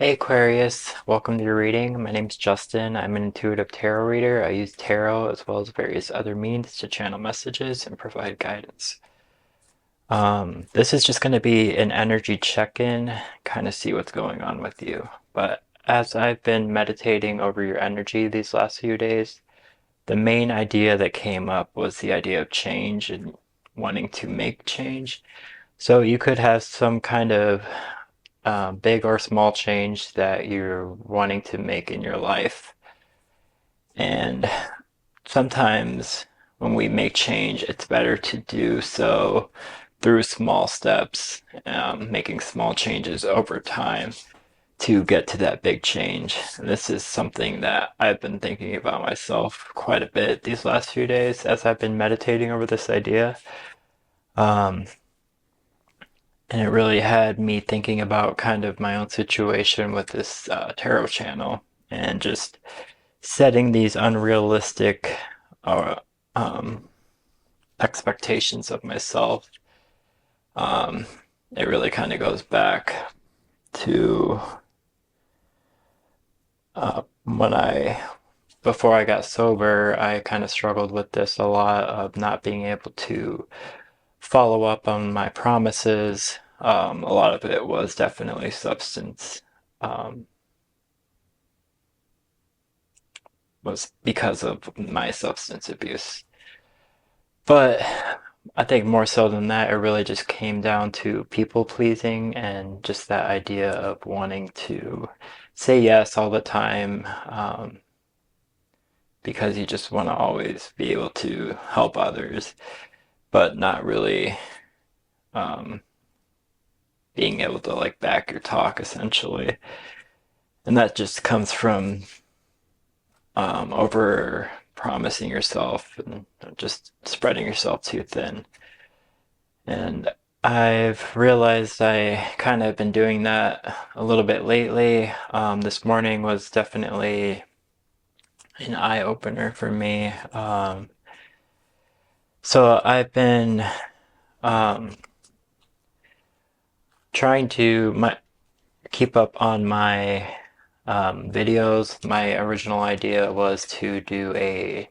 Hey Aquarius, welcome to your reading. My name's Justin. I'm an intuitive tarot reader. I use tarot as well as various other means to channel messages and provide guidance. This is just going to be an energy check-in, kind of see what's going on with you. But as I've been meditating over your energy these last few days, the main idea that came up was the idea of change and wanting to make change. So you could have some kind of big or small change that you're wanting to make in your life. And sometimes when we make change, it's better to do so through small steps, making small changes over time to get to that big change. And this is something that I've been thinking about myself quite a bit these last few days as I've been meditating over this idea. Um, And it really had me thinking about kind of my own situation with this tarot channel and just setting these unrealistic uh, um, expectations of myself. Um, it really kind of goes back to before I got sober, I kind of struggled with this a lot of not being able to follow up on my promises. A lot of it was definitely substance, um, was because of my substance abuse. But I think more so than that, it really just came down to people pleasing and just that idea of wanting to say yes all the time, because you just want to always be able to help others, but not really um, being able to like back your talk essentially. And that just comes from over promising yourself and just spreading yourself too thin. And I've realized I kind of been doing that a little bit lately. This morning was definitely an eye opener for me. So I've been um, trying to keep up on my videos. My original idea was to do a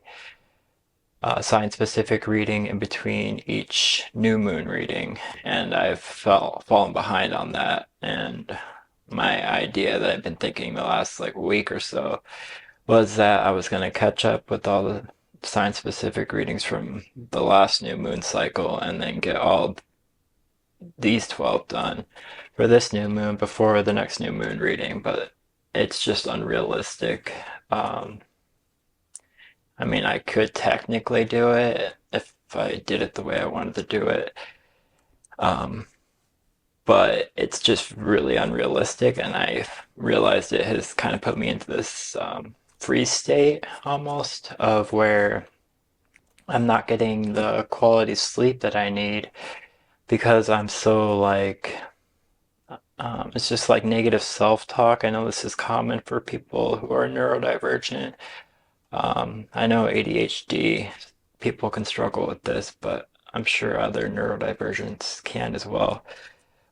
sign-specific reading in between each new moon reading, and I've fallen behind on that. And my idea that I've been thinking the last like week or so was that I was going to catch up with all the sign-specific readings from the last new moon cycle and then get all these 12 done for this new moon before the next new moon reading, but it's just unrealistic. Um, I mean, I could technically do it if I did it the way I wanted to do it, um, but it's just really unrealistic, and I realized it has kind of put me into this freeze state almost of where I'm not getting the quality sleep that I need because I'm so like it's just like negative self-talk. I know this is common for people who are neurodivergent. I know ADHD people can struggle with this, but I'm sure other neurodivergents can as well,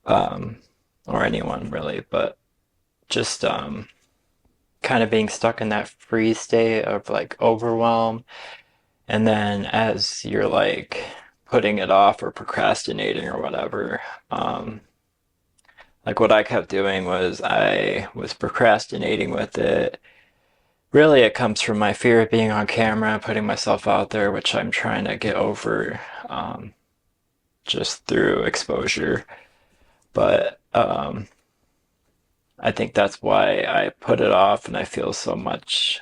um, or anyone really. But just kind of being stuck in that freeze state of like overwhelm, and then as you're like putting it off or procrastinating or whatever, like what I kept doing was I was procrastinating with it. Really, it comes from my fear of being on camera, putting myself out there, which I'm trying to get over just through exposure. But I think that's why I put it off and I feel so much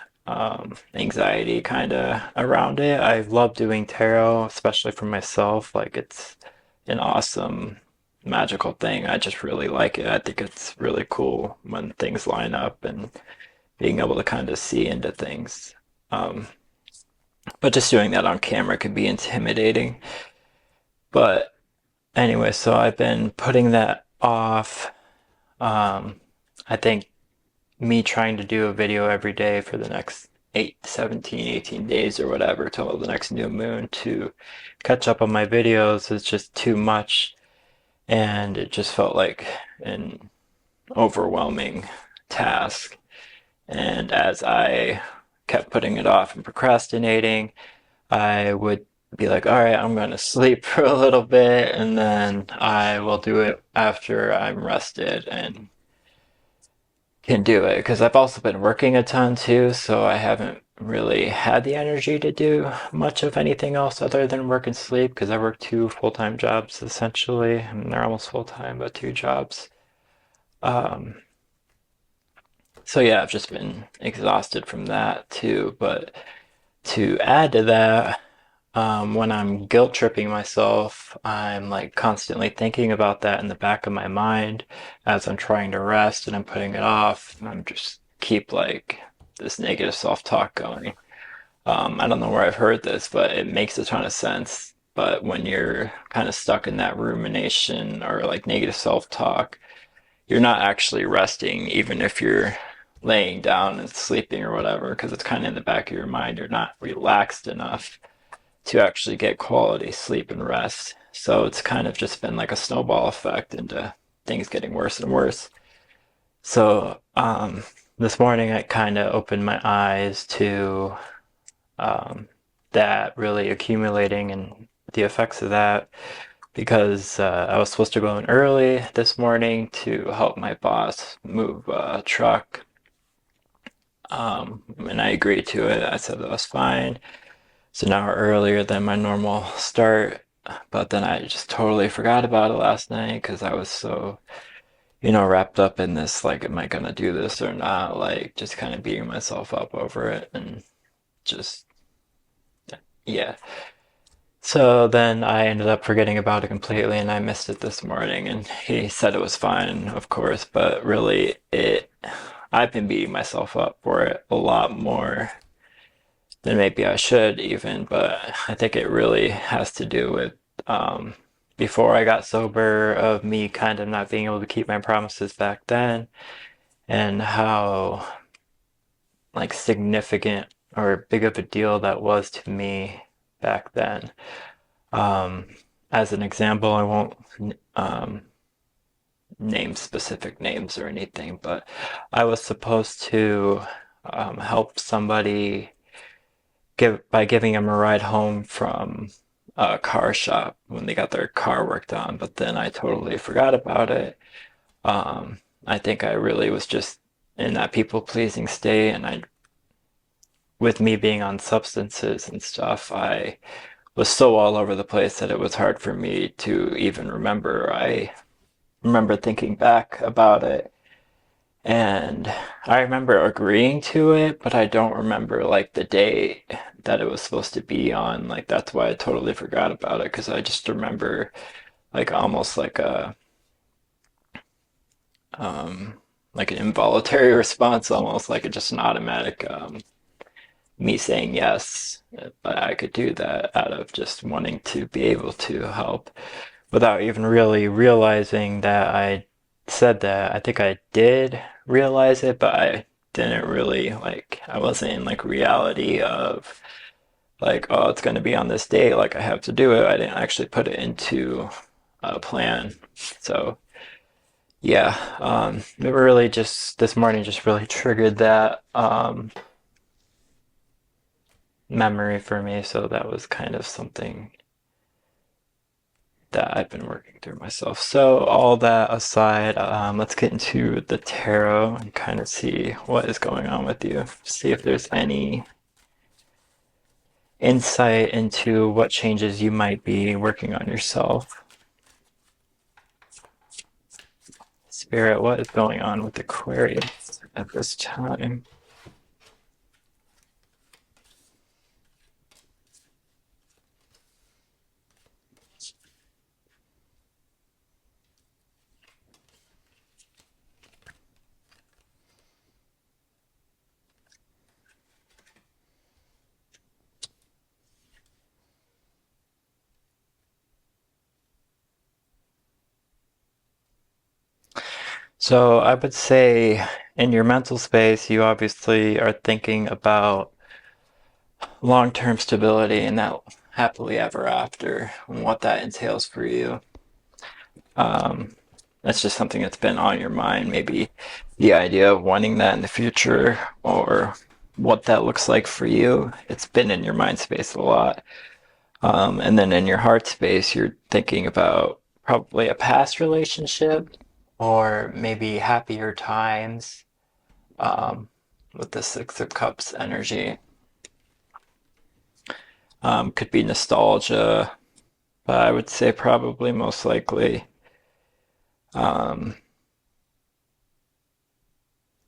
anxiety kind of around it. I love doing tarot, especially for myself. Like, it's an awesome, magical thing. I just really like it. I think it's really cool when things line up and being able to kind of see into things. Um, but just doing that on camera can be intimidating. But anyway, so I've been putting that off. Um, I think me trying to do a video every day for the next 8, 17, 18 days or whatever till the next new moon to catch up on my videos is just too much. And it just felt like an overwhelming task. And as I kept putting it off and procrastinating, I would be like, all right, I'm going to sleep for a little bit and then I will do it after I'm rested and can do it. Because I've also been working a ton too, so I haven't really had the energy to do much of anything else other than work and sleep because I work two full-time jobs essentially. I mean, they're almost full-time, but two jobs. Um, so yeah, I've just been exhausted from that too. But to add to that, when I'm guilt tripping myself, I'm like constantly thinking about that in the back of my mind as I'm trying to rest and I'm putting it off. And I'm just keep like this negative self-talk going. I don't know where I've heard this, but it makes a ton of sense. But when you're kind of stuck in that rumination or like negative self-talk, you're not actually resting, even if you're laying down and sleeping or whatever, because it's kind of in the back of your mind. You're not relaxed enough to actually get quality sleep and rest. So it's kind of just been like a snowball effect into things getting worse and worse. So this morning I kind of opened my eyes to um, that really accumulating and the effects of that because I was supposed to go in early this morning to help my boss move a truck. And I agreed to it. I said that was fine. It's an hour earlier than my normal start, but then I just totally forgot about it last night because I was so, wrapped up in this, like, am I gonna do this or not? Like, just kind of beating myself up over it and just, yeah. So then I ended up forgetting about it completely and I missed it this morning and he said it was fine, of course, but really I've been beating myself up for it a lot more than maybe I should even, but I think it really has to do with um, before I got sober of me kind of not being able to keep my promises back then and how like significant or big of a deal that was to me back then. Um, as an example, I won't um, name specific names or anything, but I was supposed to help somebody by giving them a ride home from a car shop when they got their car worked on, but then I totally forgot about it. I think I really was just in that people pleasing state, and with me being on substances and stuff, I was so all over the place that it was hard for me to even remember. I remember thinking back about it and I remember agreeing to it, but I don't remember like the date that it was supposed to be on. Like that's why I totally forgot about it because I just remember like almost um like an involuntary response, almost like just an automatic me saying yes. But I could do that out of just wanting to be able to help without even really realizing that I said that. I think I did realize it, but I didn't really like I wasn't in like reality of like, oh, it's going to be on this day, like I have to do it. I didn't actually put it into a plan. So yeah, it really just this morning just really triggered that memory for me. So that was kind of something that I've been working through myself. So all that aside, let's get into the tarot and kind of see what is going on with you. See if there's any insight into what changes you might be working on yourself. Spirit, what is going on with Aquarius at this time? So I would say in your mental space, you obviously are thinking about long-term stability and that happily ever after and what that entails for you. Um, that's just something that's been on your mind. Maybe the idea of wanting that in the future or what that looks like for you. It's been in your mind space a lot. And then in your heart space, you're thinking about probably a past relationship or maybe happier times um, with the Six of Cups energy. Could be nostalgia, but I would say probably most likely um,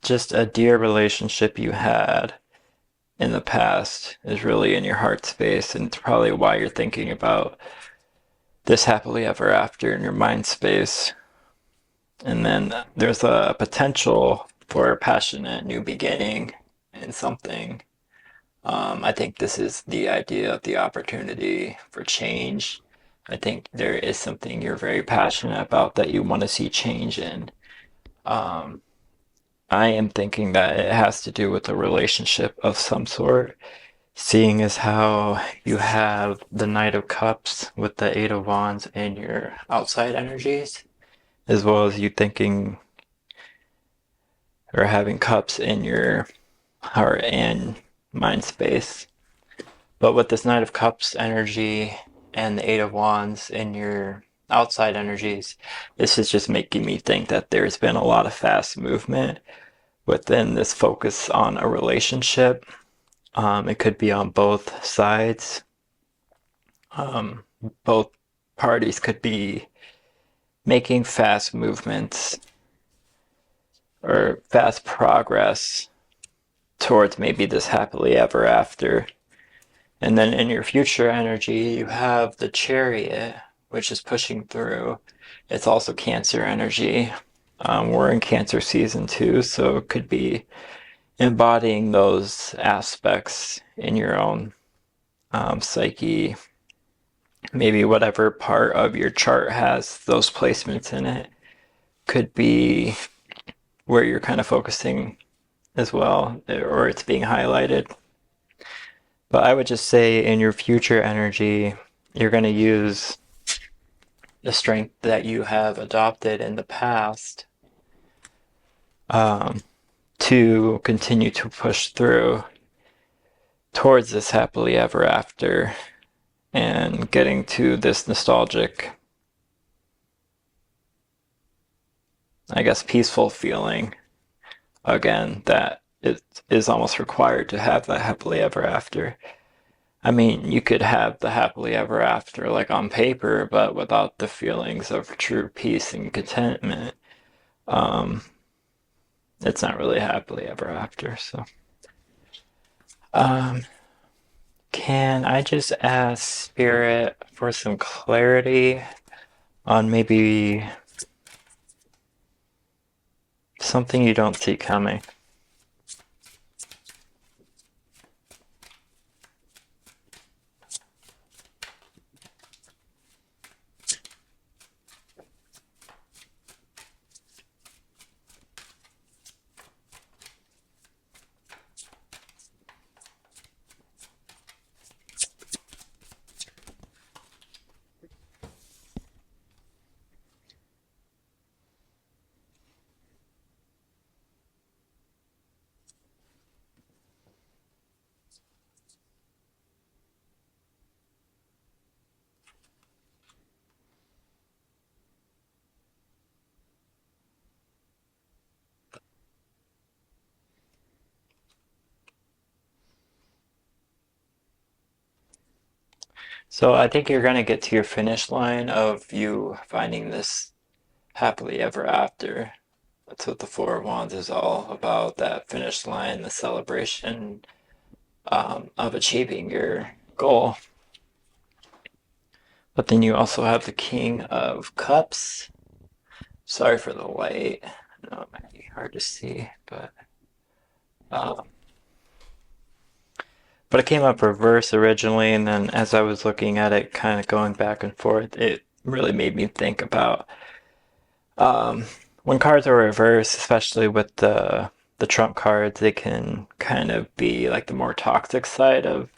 just a dear relationship you had in the past is really in your heart space, and it's probably why you're thinking about this happily ever after in your mind space. And then there's a potential for a passionate new beginning in something. I think this is the idea of the opportunity for change. I think there is something you're very passionate about that you want to see change in. Um, I am thinking that it has to do with a relationship of some sort, seeing as how you have the Knight of Cups with the Eight of Wands in your outside energies, as well as you thinking or having cups in your heart and mind space. But with this Knight of Cups energy and the Eight of Wands in your outside energies, this is just making me think that there's been a lot of fast movement within this focus on a relationship. It could be on both sides. Um, both parties could be making fast movements or fast progress towards maybe this happily ever after. And then in your future energy, you have the Chariot, which is pushing through. It's also Cancer energy. We're in Cancer season 2, so it could be embodying those aspects in your own psyche. Maybe whatever part of your chart has those placements in it could be where you're kind of focusing as well, or it's being highlighted. But I would just say in your future energy, you're going to use the strength that you have adopted in the past um, to continue to push through towards this happily ever after and getting to this nostalgic, I guess, peaceful feeling again that it is almost required to have that happily ever after. I mean, you could have the happily ever after like on paper, but without the feelings of true peace and contentment, um, it's not really happily ever after. So, um, can I just ask Spirit for some clarity on maybe something you don't see coming? So I think you're going to get to your finish line of you finding this happily ever after. That's what the Four of Wands is all about, that finish line, the celebration of achieving your goal. But then you also have the King of Cups. Sorry for the light. I know it might be hard to see, um, but it came up reverse originally, and then as I was looking at it, kind of going back and forth, it really made me think about um, when cards are reversed, especially with the trump cards, they can kind of be like the more toxic side of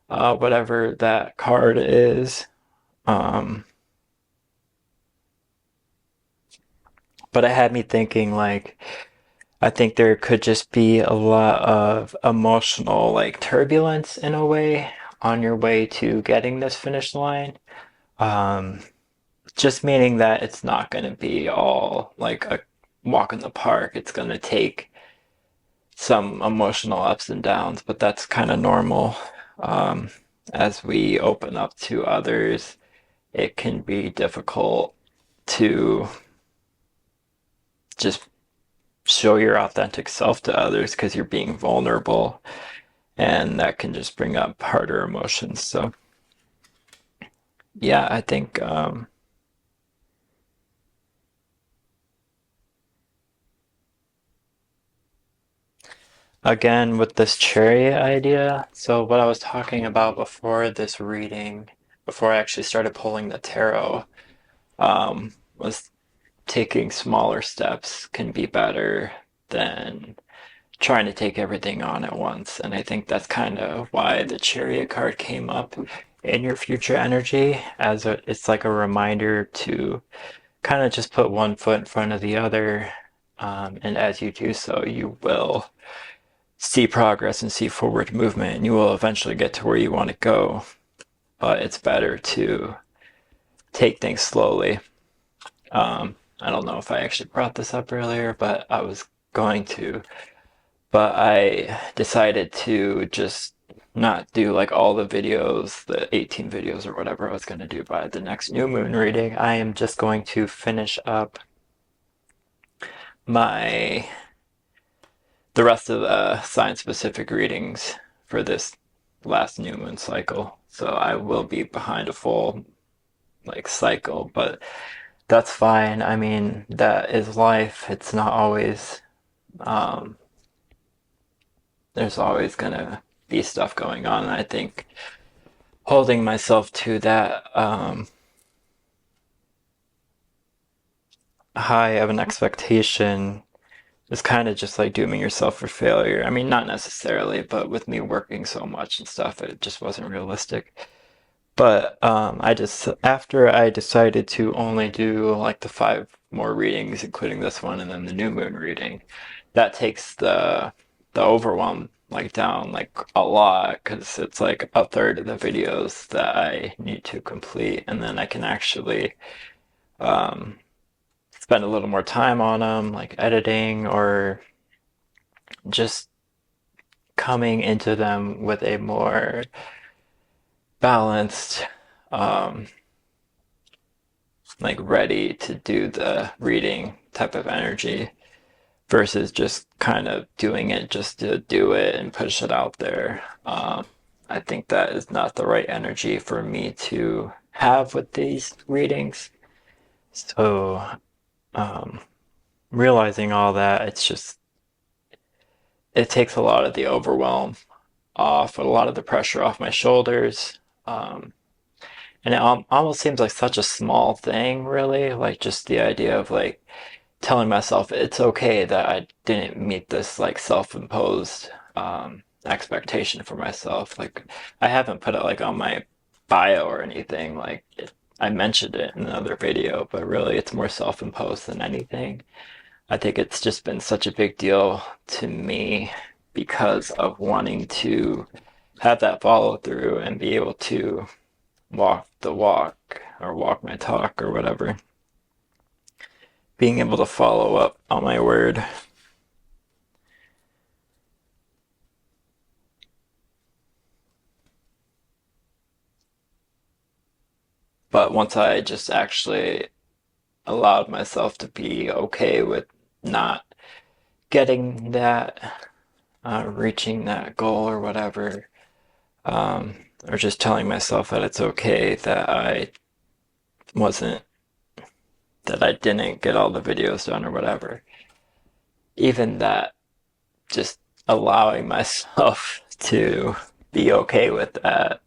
whatever that card is. Um, But it had me thinking like I think there could just be a lot of emotional like turbulence in a way on your way to getting this finish line. Um, just meaning that it's not going to be all like a walk in the park. It's going to take some emotional ups and downs, but that's kind of normal. Um, as we open up to others, it can be difficult to just show your authentic self to others because you're being vulnerable, and that can just bring up harder emotions. So, yeah, I think again with this cherry idea. So, what I was talking about before this reading, before I actually started pulling the tarot, was taking smaller steps can be better than trying to take everything on at once. And I think that's kind of why the Chariot card came up in your future energy, as it's like a reminder to kind of just put one foot in front of the other. And as you do so, you will see progress and see forward movement, and you will eventually get to where you want to go. But it's better to take things slowly. I don't know if I actually brought this up earlier, but I was going to. But I decided to just not do like all the videos, the 18 videos or whatever I was going to do by the next new moon reading. I am just going to finish up my the rest of the sign specific readings for this last new moon cycle. So I will be behind a full like cycle, but that's fine. I mean, that is life. It's not always um there's always gonna be stuff going on. And I think holding myself to that high of an expectation is kind of just like dooming yourself for failure. I mean, not necessarily, but with me working so much and stuff, it just wasn't realistic. But I just, after I decided to only do like the five more readings, including this one and then the new moon reading, that takes the overwhelm like down like a lot because it's like a third of the videos that I need to complete, and then I can actually um, spend a little more time on them, like editing or just coming into them with a more balanced, um, like ready to do the reading type of energy versus just kind of doing it just to do it and push it out there. I think that is not the right energy for me to have with these readings. So, um, realizing all that, it's just, it takes a lot of the overwhelm off, a lot of the pressure off my shoulders. Um, and it almost seems like such a small thing, really, like just the idea of like telling myself it's okay that I didn't meet this like self-imposed expectation for myself. Like I haven't put it like on my bio or anything. Like I mentioned it in another video, but really it's more self-imposed than anything. I think it's just been such a big deal to me because of wanting to have that follow through and be able to walk the walk or walk my talk or whatever. Being able to follow up on my word. But once I just actually allowed myself to be okay with not getting that, reaching that goal or whatever, or just telling myself that it's okay that wasn't, that I didn't get all the videos done or whatever. Even that, just allowing myself to be okay with that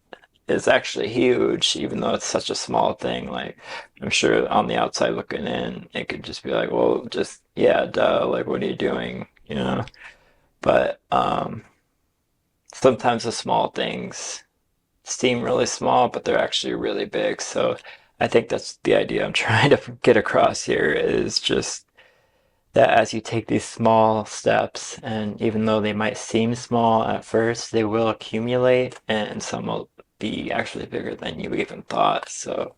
is actually huge, even though it's such a small thing. Like, I'm sure on the outside looking in, it could just be like, well, just, yeah, duh, like, what are you doing? You know? But sometimes the small things seem really small, but they're actually really big. So I think that's the idea I'm trying to get across here is just that as you take these small steps, and even though they might seem small at first, they will accumulate, and some will be actually bigger than you even thought. So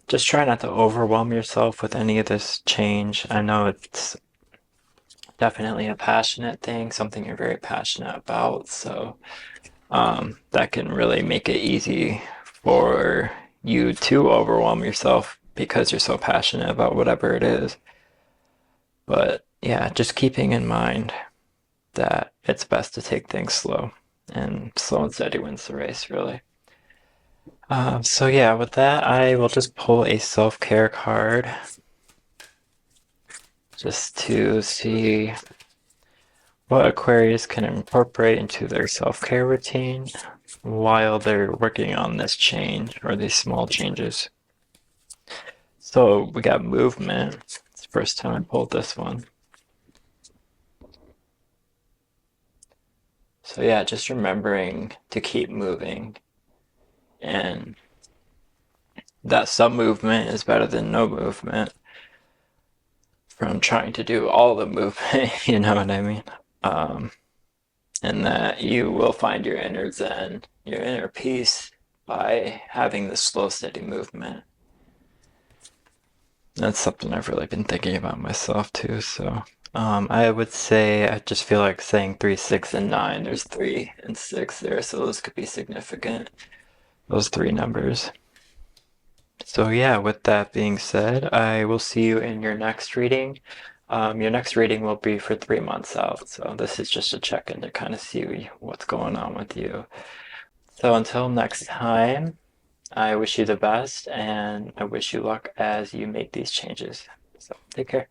just try not to overwhelm yourself with any of this change. I know it's definitely a passionate thing, something you're very passionate about. So that can really make it easy for you to overwhelm yourself because you're so passionate about whatever it is. But yeah, just keeping in mind that it's best to take things slow, and slow and steady wins the race, really. So yeah, with that, I will just pull a self-care card just to see what Aquarius can incorporate into their self-care routine while they're working on this change or these small changes. So we got movement. It's the first time I pulled this one. So yeah, just remembering to keep moving, and that some movement is better than no movement from trying to do all the movement, you know what I mean? Um, and that you will find your inner zen, your inner peace by having the slow, steady movement. That's something I've really been thinking about myself too. So I would say I just feel like saying 3, 6, and 9. There's 3 and 6 there, so those could be significant. Those 3 numbers. So yeah, with that being said, I will see you in your next reading. Your next reading will be for 3 months out, so this is just a check-in to kind of see what's going on with you. So until next time, I wish you the best, and I wish you luck as you make these changes. So take care.